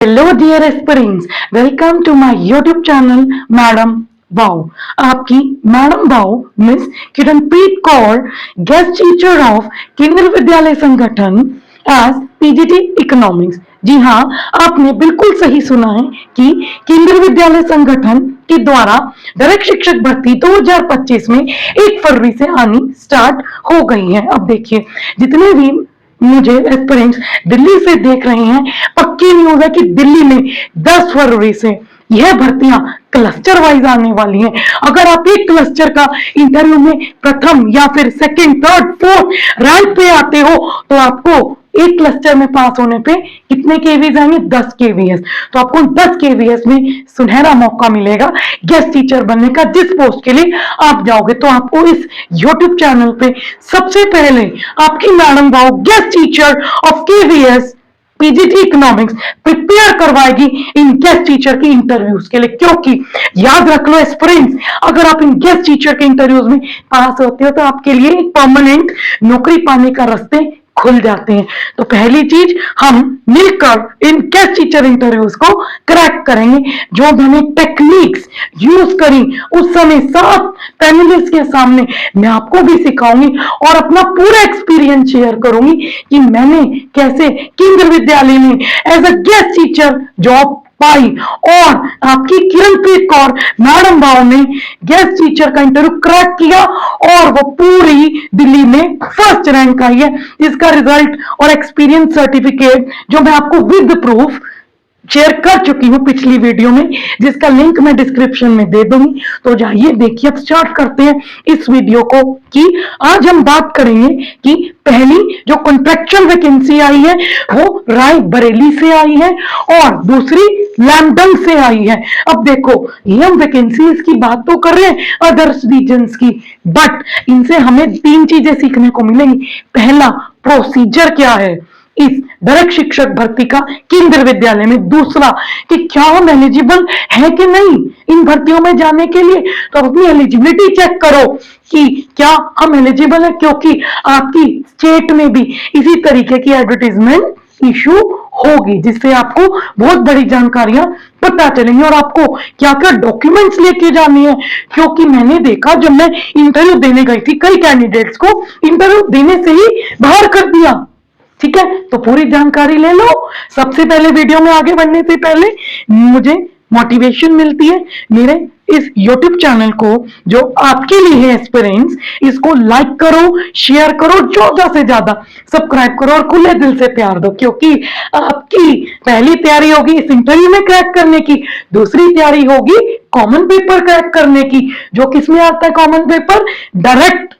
Hello dear aspirants, welcome to my YouTube channel madam wow. आपकी madam wow miss Kiranpreet Kaur, guest teacher of Kendriya Vidyalaya संगठन as PGT economics. जी हाँ, आपने बिल्कुल सही सुना है कि केंद्रीय विद्यालय संगठन के द्वारा डायरेक्ट शिक्षक भर्ती 2025 में 1 फरवरी से आनी स्टार्ट हो गई है। अब देखिए, जितने भी मुझे एस्पिरेंट्स दिल्ली से देख रहे हैं, पक्की न्यूज है कि दिल्ली में 10 फरवरी से यह भर्तियां क्लस्टर वाइज आने वाली हैं। अगर आप एक क्लस्टर का इंटरव्यू में प्रथम या फिर सेकंड, थर्ड, फोर्थ रैंक पे आते हो तो आपको एक क्लस्टर में पास होने पे कितने केवीएस आएंगे? 10 केवीएस। तो आपको 10 केवीएस में सुनहरा मौका मिलेगा गेस्ट टीचर बनने का। जिस पोस्ट के लिए आप जाओगे तो आपको इस यूट्यूब चैनल पे सबसे पहले आपकी madam wow guest teacher of KVS PGT economics prepare करवाएगी इन गेस्ट टीचर के इंटरव्यूज के लिए। क्योंकि याद रख लो एस्पिरेंट्स, अगर आप इन गेस्ट टीचर के इंटरव्यूज में पास होते हो तो आपके लिए एक परमानेंट नौकरी पाने का रास्ते खुल जाते हैं। तो पहली चीज, हम मिलकर इन गेस्ट टीचर इंटरव्यूज को क्रैक करेंगे। जो मैंने टेक्निक्स यूज करी उस समय 7 पैनलिस्ट के सामने मैं आपको भी सिखाऊंगी और अपना पूरा एक्सपीरियंस शेयर करूंगी कि मैंने कैसे केंद्रीय विद्यालय में as a guest teacher job पाई और आपकी किरणप्रीत कौर मैडम वाओ ने गेस्ट टीचर का इंटरव्यू क्रैक किया और वो पूरी दिल्ली में फर्स्ट रैंक आई है। इसका रिजल्ट और एक्सपीरियंस सर्टिफिकेट जो मैं आपको विद प्रूफ शेयर कर चुकी हूं पिछली वीडियो में, जिसका लिंक मैं डिस्क्रिप्शन में दे दूंगी। तो जाइए देखिए, अब स्टार्ट करते हैं इस वीडियो को कि आज हम बात करेंगे कि पहली जो कॉन्ट्रैक्चुअल वैकेंसी आई है वो रायबरेली से आई है और दूसरी लैम्पटन से आई है। अब देखो, ये हम वैकेंसीज की बात तो कर रहे हैं अदर्स रीजन्स की, बट इनसे हमें 3 चीजें सीखने को मिलेंगी। पहला, प्रोसीजर क्या है इस डायरेक्ट शिक्षक भर्ती का केंद्रीय विद्यालय में। दूसरा, कि क्या हम एलिजिबल है कि नहीं इन भर्तियों में जाने के लिए, तो अपनी एलिजिबिलिटी चेक करो कि क्या हम एलिजिबल है, क्योंकि आपकी स्टेट में भी इसी तरीके की एडवर्टीजमेंट इशू होगी जिससे आपको बहुत बड़ी जानकारियां पता चलेंगी और आपको क्या क्या डॉक्यूमेंट्स लेके जाने हैं। क्योंकि मैंने देखा, जब मैं इंटरव्यू देने गई थी, कई कैंडिडेट्स को इंटरव्यू देने से ही बाहर कर दिया। ठीक है, तो पूरी जानकारी ले लो। सबसे पहले वीडियो में आगे बढ़ने से पहले मुझे मोटिवेशन मिलती है मेरे इस YouTube चैनल को जो आपके लिए है एस्पिरेंट्स, इसको लाइक करो, शेयर करो, ज्यादा से ज्यादा सब्सक्राइब करो और खुले दिल से प्यार दो। क्योंकि आपकी पहली तैयारी होगी इस इंटरव्यू में क्रैक करने की, दूसरी तैयारी होगी कॉमन पेपर क्रैक करने की। जो किसमें आता है कॉमन पेपर? डायरेक्ट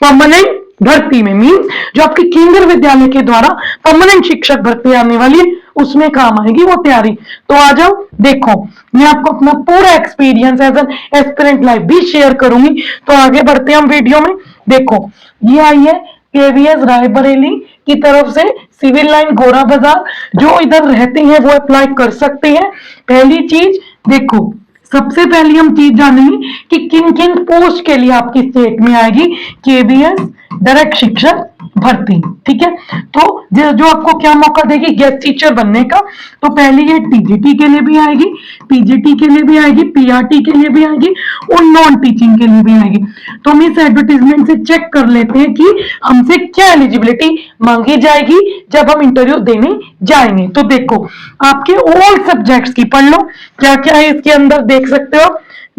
परमानेंट भर्ती में, मीन्स जो आपके केंद्रीय विद्यालय के द्वारा परमानेंट शिक्षक भर्ती आने वाली है उसमें काम आएगी वो तैयारी। तो आ जाओ, देखो मैं आपको अपना पूरा experience as an aspirant life भी शेयर करूंगी। तो आगे बढ़ते हैं हम वीडियो में। देखो, ये आई है केवीएस रायबरेली की तरफ से, सिविल लाइन गोरा बाजार। जो इधर रहते हैं वो अप्लाई कर सकते हैं। पहली चीज देखो, सबसे पहली हम चीज जानेंगे कि किन किन पोस्ट के लिए आपकी स्टेट में आएगी केवीएस डायरेक्ट शिक्षक भर्ती। ठीक है, तो जो आपको क्या मौका देगी गेस्ट टीचर बनने का, तो पहले ये टीजीटी के लिए भी आएगी, पीजीटी के लिए भी आएगी, पीआरटी के लिए भी आएगी और नॉन टीचिंग के लिए भी आएगी। तो हम इस एडवर्टीजमेंट से चेक कर लेते हैं कि हमसे क्या एलिजिबिलिटी मांगी जाएगी जब हम इंटरव्यू देने जाएंगे। तो देखो, आपके ऑल सब्जेक्ट्स की पढ़ लो, क्या क्या है इसके अंदर देख सकते हो।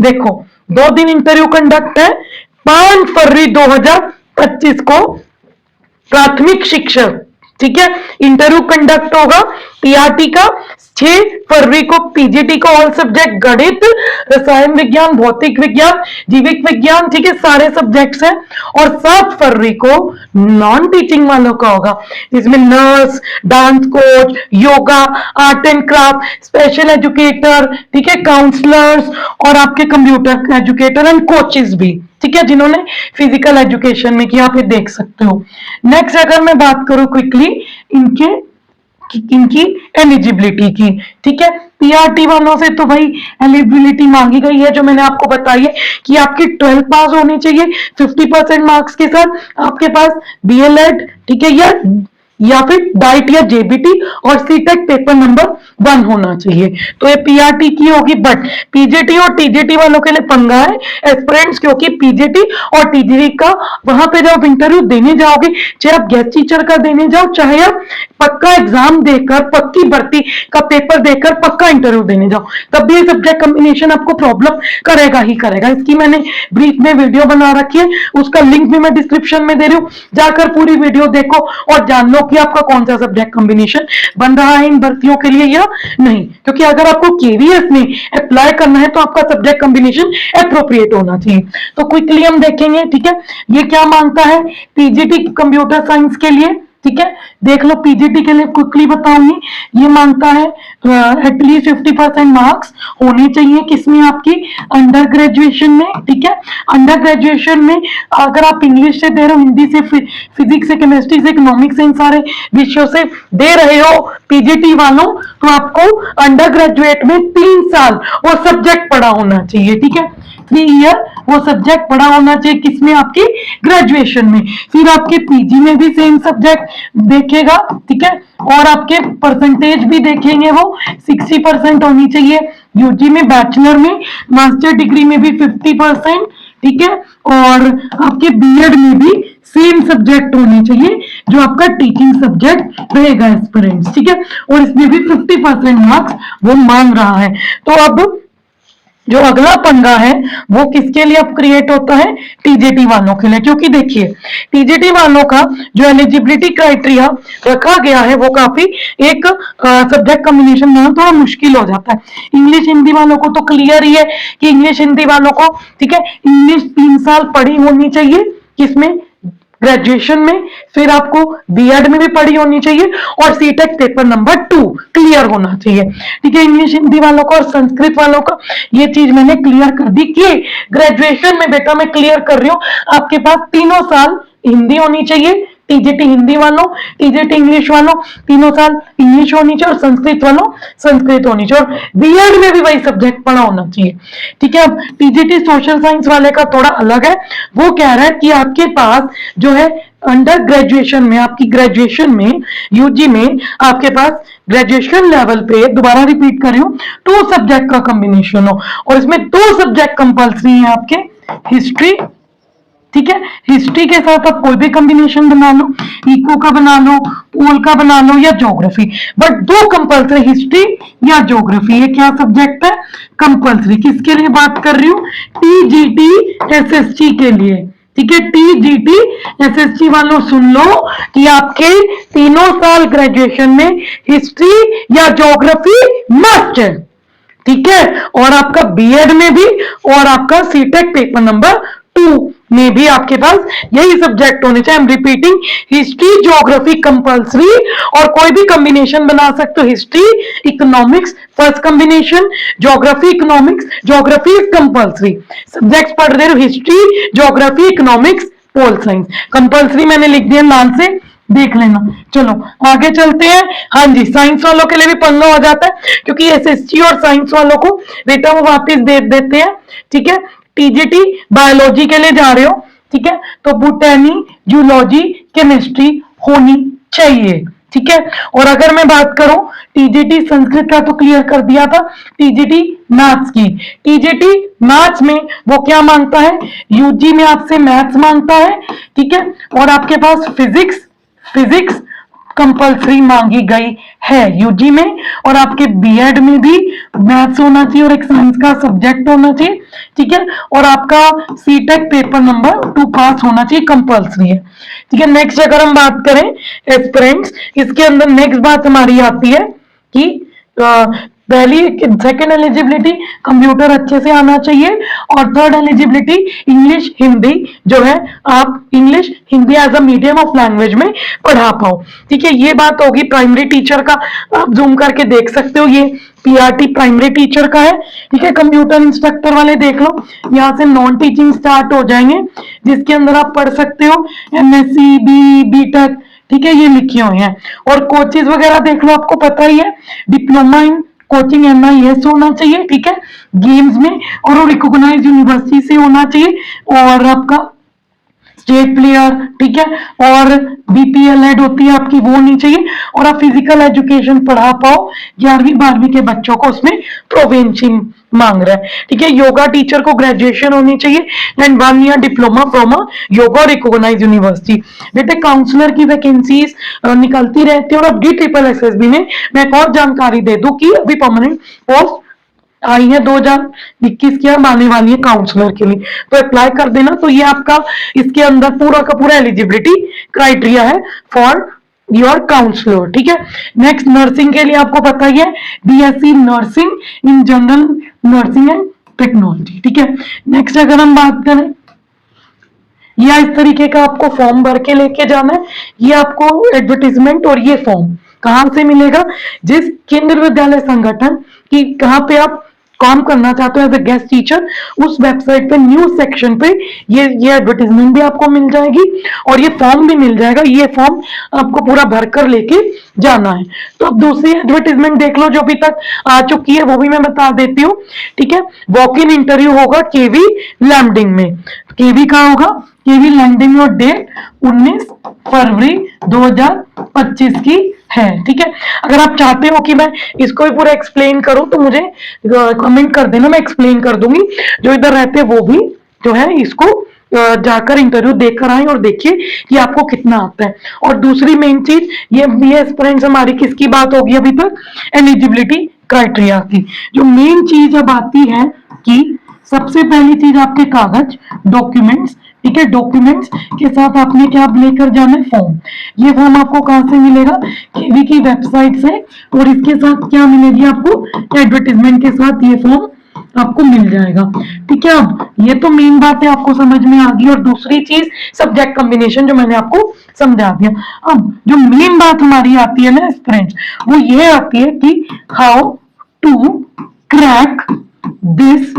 देखो, 2 दिन इंटरव्यू कंडक्ट है। 5 फरवरी 2025 को प्राथमिक शिक्षक, ठीक है, इंटरव्यू कंडक्ट होगा पीआरटी का। 6 फरवरी को पीजीटी को ऑल सब्जेक्ट गणित, रसायन विज्ञान, भौतिक विज्ञान, जीविक विज्ञान, ठीक है, सारे सब्जेक्ट्स हैं। और 7 फरवरी को नॉन टीचिंग वालों का होगा, जिसमें nurse, dance coach, yoga, art and craft, special educator, ठीक है, काउंसलर्स और आपके कंप्यूटर एजुकेटर एंड कोचेस भी, ठीक है, जिन्होंने फिजिकल एजुकेशन में किया, आप ये देख सकते हो। नेक्स्ट अगर मैं बात करूं क्विकली इनकी एलिजिबिलिटी की, ठीक है, पीआरटी वालों से तो भाई एलिजिबिलिटी मांगी गई है जो मैंने आपको बताई है कि आपकी 12th पास होनी चाहिए 50% मार्क्स के साथ, आपके पास बीएलएड, ठीक है, या फिर डाइट या जेबीटी और सीटेक पेपर नंबर 1 होना चाहिए। तो ये पीआरटी की होगी, बट पीजीटी और टीजीटी वालों के लिए पंगा है एस्पिरेंट्स, क्योंकि पीजीटी और टीजीटी का वहां पे जब इंटरव्यू देने जाओगे, चाहे आप गेस्ट टीचर का देने जाओ, चाहे आप पक्का एग्जाम देकर, पक्की भर्ती का पेपर देकर पक्का इंटरव्यू देने जाओ, तब भी ये सब्जेक्ट कॉम्बिनेशन आपको प्रॉब्लम करेगा ही करेगा। इसकी मैंने ब्रीफ में वीडियो बना रखी है, उसका लिंक भी मैं डिस्क्रिप्शन में दे रही हूँ, जाकर पूरी वीडियो देखो और जान लो कि आपका कौन सा सब्जेक्ट कॉम्बिनेशन बन रहा है इन भर्तियों के लिए या नहीं। क्योंकि अगर आपको केवीएस में अप्लाई करना है तो आपका सब्जेक्ट कॉम्बिनेशन अप्रोप्रिएट होना चाहिए। तो क्विकली हम देखेंगे, ठीक है, ये क्या मांगता है पीजीटी कंप्यूटर साइंस के लिए, ठीक है, देख लो पीजीटी के लिए क्विकली बताऊंगी। ये मांगता है एटलीस्ट 50% मार्क्स होने चाहिए, किसमें आपकी अंडर ग्रेजुएशन में, ठीक है। अंडर ग्रेजुएशन में अगर आप इंग्लिश से दे रहे हो, हिंदी से, फिजिक्स से, केमिस्ट्री से, इकोनॉमिक्स से, इन सारे विषयों से दे रहे हो पीजीटी वालों, तो आपको अंडर ग्रेजुएट में 3 साल वो सब्जेक्ट पढ़ा होना चाहिए, ठीक है। 3 ईयर वो सब्जेक्ट पढ़ा होना चाहिए, किसमें, आपकी ग्रेजुएशन में। फिर आपके पीजी में भी सेम सब्जेक्ट देखेगा, ठीक है, और आपके परसेंटेज भी देखेंगे, वो 60% होनी चाहिए। यूजी में, बैचलर में, मास्टर डिग्री में भी 50%, ठीक है, और आपके बीएड में भी सेम सब्जेक्ट होने चाहिए जो आपका टीचिंग सब्जेक्ट रहेगा एस्पिरेंट्स, ठीक है, और इसमें भी 50% मार्क्स वो मांग रहा है। तो अब जो अगला पंगा है वो किसके लिए अब क्रिएट होता है, टीजीटी वालों के लिए। क्योंकि देखिए टीजीटी वालों का जो एलिजिबिलिटी क्राइटेरिया रखा गया है वो काफी एक सब्जेक्ट कॉम्बिनेशन में थोड़ा मुश्किल हो जाता है। इंग्लिश हिंदी वालों को तो क्लियर ही है कि इंग्लिश हिंदी वालों को, ठीक है, इंग्लिश 3 साल पढ़ी होनी चाहिए, किसमें, ग्रेजुएशन में, फिर आपको बीएड में भी पढ़ी होनी चाहिए और सीटेक पेपर नंबर 2 क्लियर होना चाहिए, ठीक है। इंग्लिश हिंदी वालों का और संस्कृत वालों का ये चीज मैंने क्लियर कर दी कि ग्रेजुएशन में बेटा मैं क्लियर कर रही हूँ, आपके पास 3 साल हिंदी होनी चाहिए, टीजीटी हिंदी वालों, टीजीटी इंग्लिश वालों 3 साल इंग्लिश होनी चाहिए, और संस्कृत वालों संस्कृत होनी चाहिए, और बीएड में भी वही सब्जेक्ट पढ़ा होना चाहिए, ठीक है। अब टीजीटी सोशल साइंस वाले का थोड़ा अलग है, वो कह रहा है कि आपके पास जो है अंडर ग्रेजुएशन में, आपकी ग्रेजुएशन में, यूजी में आपके पास ग्रेजुएशन लेवल पे, दोबारा रिपीट कर रही हूँ, 2 सब्जेक्ट का कॉम्बिनेशन हो, और इसमें 2 सब्जेक्ट कंपल्सरी है आपके, हिस्ट्री, ठीक है, हिस्ट्री के साथ आप कोई भी कॉम्बिनेशन बना लो, इको का बना लो, पोल का बना लो, या ज्योग्राफी, बट 2 कंपल्सरी, हिस्ट्री या ज्योग्राफी। ये क्या सब्जेक्ट है, कंपल्सरी। किसके लिए बात कर रही हूँ, टीजीटी एसएसटी के लिए, ठीक है। टीजीटी एसएसटी वालों सुन लो कि आपके 3 साल ग्रेजुएशन में हिस्ट्री या ज्योग्राफी मस्ट है, ठीक है, और आपका बीएड में भी और आपका सीटेक पेपर नंबर 2 में भी आपके पास यही सब्जेक्ट होने चाहिए। I am repeating, history geography compulsory, और कोई भी कॉम्बिनेशन बना सकते हो, history economics first combination, geography economics, geography is compulsory. Subjects पढ़ रहे हो, history geography economics pol science compulsory मैंने लिख दिया लाल से, देख लेना। चलो आगे चलते हैं। हाँ जी, साइंस वालों के लिए भी पंगा हो जाता है, क्योंकि एसएसटी और साइंस वालों को बेटा वो वापस दे देते हैं, ठीक है। टीजीटी बायोलॉजी के लिए जा रहे हो, ठीक है, तो बोटैनी, जूलॉजी, केमिस्ट्री होनी चाहिए, ठीक है। और अगर मैं बात करूं टीजीटी संस्कृत का तो क्लियर कर दिया था, टीजीटी मैथ्स की, टीजीटी मैथ्स में वो क्या मांगता है, यूजी में आपसे मैथ्स मांगता है, ठीक है, और आपके पास फिजिक्स कंपल्सरी मांगी गई है यूजी में, और आपके बीएड में भी मैथ्स होना चाहिए और एक साइंस का सब्जेक्ट होना चाहिए, ठीक है, और आपका सीटेक पेपर नंबर 2 पास होना चाहिए, कंपल्सरी है, ठीक है। नेक्स्ट अगर हम बात करें एस्पिरेंट्स, इसके अंदर नेक्स्ट बात हमारी आती है कि पहली सेकंड एलिजिबिलिटी कंप्यूटर अच्छे से आना चाहिए, और थर्ड एलिजिबिलिटी इंग्लिश हिंदी जो है आप English Hindi as a medium of language में पढ़ा पाओ, ठीक है। ये बात होगी प्राइमरी टीचर का, आप जूम करके देख सकते हो, ये पीआरटी प्राइमरी टीचर का है, ठीक है। कंप्यूटर इंस्ट्रक्टर वाले देख लो, यहाँ से नॉन टीचिंग स्टार्ट हो जाएंगे, जिसके अंदर आप पढ़ सकते हो एमएससी, बीटेक, ठीक है, ये लिखे हुए हैं। और कोचेज वगैरह देख लो, आपको पता ही है, डिप्लोमा इन कोचिंग एमआईएस होना चाहिए, ठीक है, गेम्स में, और रिकॉग्नाइज्ड यूनिवर्सिटी से होना चाहिए, और आपका स्टेट प्लेयर, ठीक है, और बीपीएल एड होती है आपकी, वो नहीं चाहिए। और आप फिजिकल एजुकेशन पढ़ा पाओ 11वीं 12वीं के बच्चों को, उसमें प्रोवेंशियन मांग रहा है, ठीक है। योगा टीचर को ग्रेजुएशन होनी चाहिए and 1 year diploma from a yoga recognise university. बेटे काउंसलर की वैकेंसीज निकलती रहती है। और अब DSSSB में मैं एक और जानकारी दे दूं कि अभी परमानेंट पोस्ट आई है 2021 की, अब आने वाली है काउंसलर के लिए, तो अप्लाई कर देना। तो ये आपका इसके अंदर पूरा का पूरा एलिजिबिलिटी क्राइटेरिया है फॉर योर काउंसलर, ठीक है। नेक्स्ट नर्सिंग के लिए आपको पता ही है, BSc nursing in general nursing and technology, ठीक है। नेक्स्ट अगर हम बात करें, या इस तरीके का आपको फॉर्म भर के लेके जाना है। ये आपको एडवर्टीजमेंट और ये फॉर्म कहां से मिलेगा, जिस केंद्र विद्यालय संगठन की कहां पे आप काम करना चाहते हो एज अ गेस्ट टीचर, उस वेबसाइट पे न्यूज सेक्शन पे ये एडवर्टीजमेंट भी आपको मिल जाएगी और ये फॉर्म भी मिल जाएगा। ये फॉर्म आपको पूरा भरकर लेके जाना है। तो अब दूसरी एडवर्टीजमेंट देख लो जो अभी तक आ चुकी है, वो भी मैं बता देती हूँ, ठीक है। वॉक इन इंटरव्यू होगा केवी लैंडिंग में। केवी का होगा, केवी लैंडिंग और डेट 19 फरवरी 2025 की है, ठीक है। अगर आप चाहते हो कि मैं इसको भी पूरा एक्सप्लेन करूं तो मुझे कमेंट कर देना, मैं एक्सप्लेन कर दूंगी। जो इधर रहते हैं वो भी जो है इसको जाकर इंटरव्यू देकर आए और देखिए कि आपको कितना आता है। और दूसरी मेन चीज ये फ्रेंड्स हमारी किसकी बात होगी अभी तक, एलिजिबिलिटी क्राइटेरिया की। जो मेन चीज अब आती है कि सबसे पहली चीज आपके कागज, डॉक्यूमेंट्स, ठीक है। डॉक्यूमेंट्स के साथ आपने क्या लेकर जाना है, फॉर्म। ये फॉर्म आपको कहां से मिलेगा, केवी की वेबसाइट से। और इसके साथ क्या मिलेगी आपको, एडवर्टीजमेंट के साथ ये फॉर्म आपको मिल जाएगा, ठीक है। अब ये तो मेन बात है, आपको समझ में आ गई। और दूसरी चीज सब्जेक्ट कॉम्बिनेशन जो मैंने आपको समझा दिया। अब जो मेन बात हमारी आती है ना फ्रेंड्स, वो ये आती है कि how to crack this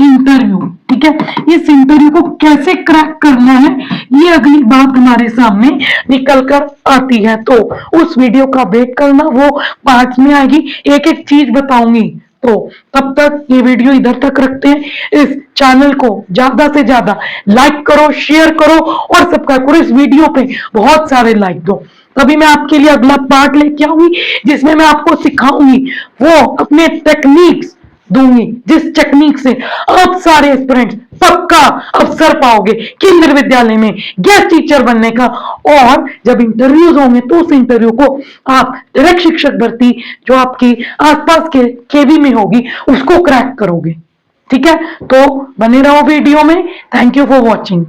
interview, ठीक है। इस इंटरव्यू को कैसे क्रैक करना है, ये अगली बात हमारे सामने निकल कर आती है। तो उस वीडियो का वेट करना, वो पार्ट्स में आएगी, एक एक चीज बताऊंगी। तो तब तक ये वीडियो इधर तक रखते हैं। इस चैनल को ज्यादा से ज्यादा लाइक करो, शेयर करो और सब्सक्राइब करो। इस वीडियो पे बहुत सारे लाइक दो, तभी मैं आपके लिए अगला पार्ट लेके आऊंगी जिसमें मैं आपको सिखाऊंगी वो अपने टेक्निक्स दूंगी, जिस टेक्निक से आप सारे एस्पिरेंट्स पक्का अवसर पाओगे केंद्रीय विद्यालय में गेस्ट टीचर बनने का। और जब इंटरव्यूज होंगे तो उस इंटरव्यू को आप डायरेक्ट शिक्षक भर्ती जो आपकी आसपास के केवी में होगी उसको क्रैक करोगे, ठीक है। तो बने रहो वीडियो में। Thank you for watching.